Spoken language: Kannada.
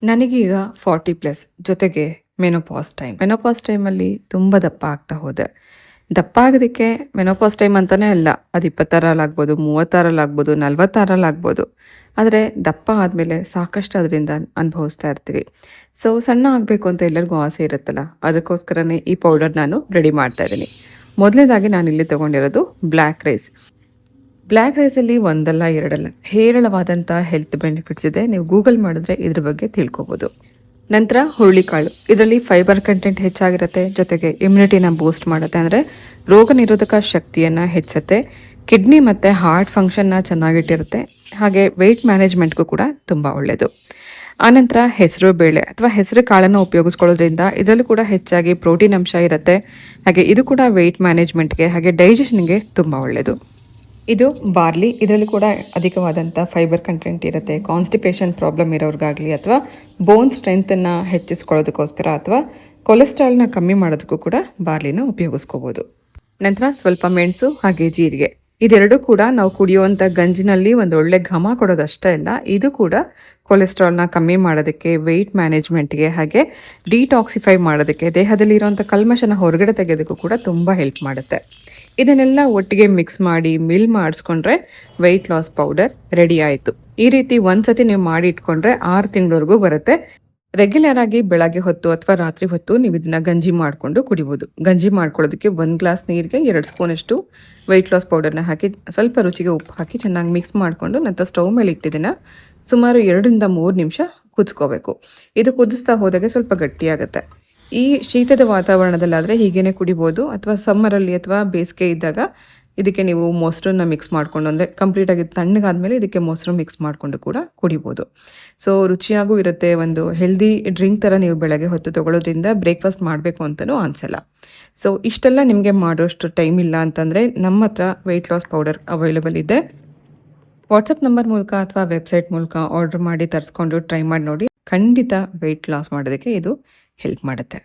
ನನಗೀಗ 40 ಪ್ಲಸ್ ಜೊತೆಗೆ ಮೆನೋಪಾಸ್ ಟೈಮಲ್ಲಿ ತುಂಬ ದಪ್ಪ ಆಗ್ತಾ ಹೋದೆ. ದಪ್ಪ ಆಗೋದಕ್ಕೆ ಮೆನೋಪಾಸ್ ಟೈಮ್ ಅಂತಾನೆ ಅಲ್ಲ, ಅದು 26ರಲ್ಲಾಗ್ಬೋದು, 36ರಲ್ಲಾಗ್ಬೋದು, 46ರಲ್ಲಾಗ್ಬೋದು. ಆದರೆ ದಪ್ಪ ಆದಮೇಲೆ ಸಾಕಷ್ಟು ಅದರಿಂದ ಅನುಭವಿಸ್ತಾ ಇರ್ತೀವಿ. ಸೊ ಸಣ್ಣ ಆಗಬೇಕು ಅಂತ ಎಲ್ಲರಿಗೂ ಆಸೆ ಇರುತ್ತಲ್ಲ, ಅದಕ್ಕೋಸ್ಕರನೇ ಈ ಪೌಡರ್ ನಾನು ರೆಡಿ ಮಾಡ್ತಾ ಇದ್ದೀನಿ. ಮೊದಲನೇದಾಗಿ ನಾನಿಲ್ಲಿ ತೊಗೊಂಡಿರೋದು ಬ್ಲ್ಯಾಕ್ ರೈಸಲ್ಲಿ ಒಂದಲ್ಲ ಎರಡಲ್ಲ ಹೇರಳವಾದಂಥ ಹೆಲ್ತ್ ಬೆನಿಫಿಟ್ಸ್ ಇದೆ. ನೀವು ಗೂಗಲ್ ಮಾಡಿದ್ರೆ ಇದ್ರ ಬಗ್ಗೆ ತಿಳ್ಕೊಬೋದು. ನಂತರ ಹುರುಳಿಕಾಳು, ಇದರಲ್ಲಿ ಫೈಬರ್ ಕಂಟೆಂಟ್ ಹೆಚ್ಚಾಗಿರುತ್ತೆ, ಜೊತೆಗೆ ಇಮ್ಯುನಿಟಿನ ಬೂಸ್ಟ್ ಮಾಡುತ್ತೆ, ಅಂದರೆ ರೋಗ ನಿರೋಧಕ ಶಕ್ತಿಯನ್ನು ಹೆಚ್ಚುತ್ತೆ, ಕಿಡ್ನಿ ಮತ್ತು ಹಾರ್ಟ್ ಫಂಕ್ಷನ್ನ ಚೆನ್ನಾಗಿಟ್ಟಿರುತ್ತೆ, ಹಾಗೆ ವೆಯ್ಟ್ ಮ್ಯಾನೇಜ್ಮೆಂಟ್ಗೂ ಕೂಡ ತುಂಬ ಒಳ್ಳೆಯದು. ಆನಂತರ ಹೆಸರು ಬೇಳೆ ಅಥವಾ ಹೆಸರು ಕಾಳನ್ನು ಉಪಯೋಗಿಸ್ಕೊಳ್ಳೋದ್ರಿಂದ ಇದರಲ್ಲೂ ಕೂಡ ಹೆಚ್ಚಾಗಿ ಪ್ರೋಟೀನ್ ಅಂಶ ಇರುತ್ತೆ, ಹಾಗೆ ಇದು ಕೂಡ ವೆಯ್ಟ್ ಮ್ಯಾನೇಜ್ಮೆಂಟ್ಗೆ ಹಾಗೆ ಡೈಜೆಷನ್ಗೆ ತುಂಬ ಒಳ್ಳೆಯದು. ಇದು ಬಾರ್ಲಿ, ಇದರಲ್ಲಿ ಕೂಡ ಅಧಿಕವಾದಂಥ ಫೈಬರ್ ಕಂಟೆಂಟ್ ಇರುತ್ತೆ. ಕಾನ್ಸ್ಟಿಪೇಷನ್ ಪ್ರಾಬ್ಲಮ್ ಇರೋರಿಗಾಗಲಿ ಅಥವಾ ಬೋನ್ ಸ್ಟ್ರೆಂತನ್ನು ಹೆಚ್ಚಿಸ್ಕೊಳ್ಳೋದಕ್ಕೋಸ್ಕರ ಅಥವಾ ಕೊಲೆಸ್ಟ್ರಾಲ್ನ ಕಮ್ಮಿ ಮಾಡೋದಕ್ಕೂ ಕೂಡ ಬಾರ್ಲಿನ ಉಪಯೋಗಿಸ್ಕೋಬೋದು. ನಂತರ ಸ್ವಲ್ಪ ಮೆಣಸು ಹಾಗೆ ಜೀರಿಗೆ, ಇದೆರಡೂ ಕೂಡ ನಾವು ಕುಡಿಯುವಂಥ ಗಂಜಿನಲ್ಲಿ ಒಂದು ಒಳ್ಳೆ ಘಮ ಕೊಡೋದಷ್ಟೇ ಅಲ್ಲ, ಇದು ಕೂಡ ಕೊಲೆಸ್ಟ್ರಾಲ್ನ ಕಮ್ಮಿ ಮಾಡೋದಕ್ಕೆ, ವೆಯ್ಟ್ ಮ್ಯಾನೇಜ್ಮೆಂಟ್ಗೆ ಹಾಗೆ ಡಿಟಾಕ್ಸಿಫೈ ಮಾಡೋದಕ್ಕೆ, ದೇಹದಲ್ಲಿರುವಂಥ ಕಲ್ಮಶನ ಹೊರಗಡೆ ತೆಗೆಯೋದಕ್ಕೂ ಕೂಡ ತುಂಬ ಹೆಲ್ಪ್ ಮಾಡುತ್ತೆ. ಇದನ್ನೆಲ್ಲ ಒಟ್ಟಿಗೆ ಮಿಕ್ಸ್ ಮಾಡಿ ಮಿಲ್ ಮಾಡಿಸ್ಕೊಂಡ್ರೆ ವೆಯ್ಟ್ ಲಾಸ್ ಪೌಡರ್ ರೆಡಿ ಆಯಿತು. ಈ ರೀತಿ ಒಂದ್ಸತಿ ನೀವು ಮಾಡಿ ಇಟ್ಕೊಂಡ್ರೆ 6 ತಿಂಗಳವರೆಗೂ ಬರುತ್ತೆ. ರೆಗ್ಯುಲರ್ ಆಗಿ ಬೆಳಗ್ಗೆ ಹೊತ್ತು ಅಥವಾ ರಾತ್ರಿ ಹೊತ್ತು ನೀವು ಇದನ್ನ ಗಂಜಿ ಮಾಡಿಕೊಂಡು ಕುಡಿಬೋದು. ಗಂಜಿ ಮಾಡ್ಕೊಳ್ಳೋದಕ್ಕೆ 1 ಗ್ಲಾಸ್ ನೀರಿಗೆ 2 ಸ್ಪೂನಷ್ಟು ವೆಯ್ಟ್ ಲಾಸ್ ಪೌಡರ್ನ ಹಾಕಿ ಸ್ವಲ್ಪ ರುಚಿಗೆ ಉಪ್ಪು ಹಾಕಿ ಚೆನ್ನಾಗಿ ಮಿಕ್ಸ್ ಮಾಡಿಕೊಂಡು ನಂತರ ಸ್ಟವ್ ಮೇಲೆ ಇಟ್ಟಿದ್ದನ್ನು ಸುಮಾರು 2ರಿಂದ 3 ನಿಮಿಷ ಕುದಿಸ್ಕೋಬೇಕು. ಇದು ಕುದಿಸ್ತಾ ಹೋದಾಗೆ ಸ್ವಲ್ಪ ಗಟ್ಟಿಯಾಗುತ್ತೆ. ಈ ಶೀತದ ವಾತಾವರಣದಲ್ಲಾದರೆ ಹೀಗೇನೆ ಕುಡಿಬೋದು, ಅಥವಾ ಸಮ್ಮರಲ್ಲಿ ಅಥವಾ ಬೇಸಿಗೆ ಇದ್ದಾಗ ಇದಕ್ಕೆ ನೀವು ಮೊಸರನ್ನ ಮಿಕ್ಸ್ ಮಾಡಿಕೊಂಡು, ಅಂದರೆ ಕಂಪ್ಲೀಟಾಗಿ ತಣ್ಣಗಾದ್ಮೇಲೆ ಇದಕ್ಕೆ ಮೊಸರು ಮಿಕ್ಸ್ ಮಾಡಿಕೊಂಡು ಕೂಡ ಕುಡಿಬೋದು. ಸೊ ರುಚಿಯಾಗೂ ಇರುತ್ತೆ. ಒಂದು ಹೆಲ್ದಿ ಡ್ರಿಂಕ್ ಥರ ನೀವು ಬೆಳಗ್ಗೆ ಹೊತ್ತು ತೊಗೊಳ್ಳೋದ್ರಿಂದ ಬ್ರೇಕ್ಫಾಸ್ಟ್ ಮಾಡಬೇಕು ಅಂತಲೂ ಅನಿಸಲ್ಲ. ಸೊ ಇಷ್ಟೆಲ್ಲ ನಿಮಗೆ ಮಾಡೋಷ್ಟು ಟೈಮ್ ಇಲ್ಲ ಅಂತಂದರೆ ನಮ್ಮ ಹತ್ರ ವೆಯ್ಟ್ ಲಾಸ್ ಪೌಡರ್ ಅವೈಲೇಬಲ್ ಇದೆ. ವಾಟ್ಸಪ್ ನಂಬರ್ ಮೂಲಕ ಅಥವಾ ವೆಬ್ಸೈಟ್ ಮೂಲಕ ಆರ್ಡರ್ ಮಾಡಿ ತರಿಸ್ಕೊಂಡು ಟ್ರೈ ಮಾಡಿ ನೋಡಿ. ಖಂಡಿತ ವೆಯ್ಟ್ ಲಾಸ್ ಮಾಡೋದಕ್ಕೆ ಇದು ಹೆಲ್ಪ್ ಮಾಡುತ್ತೆ.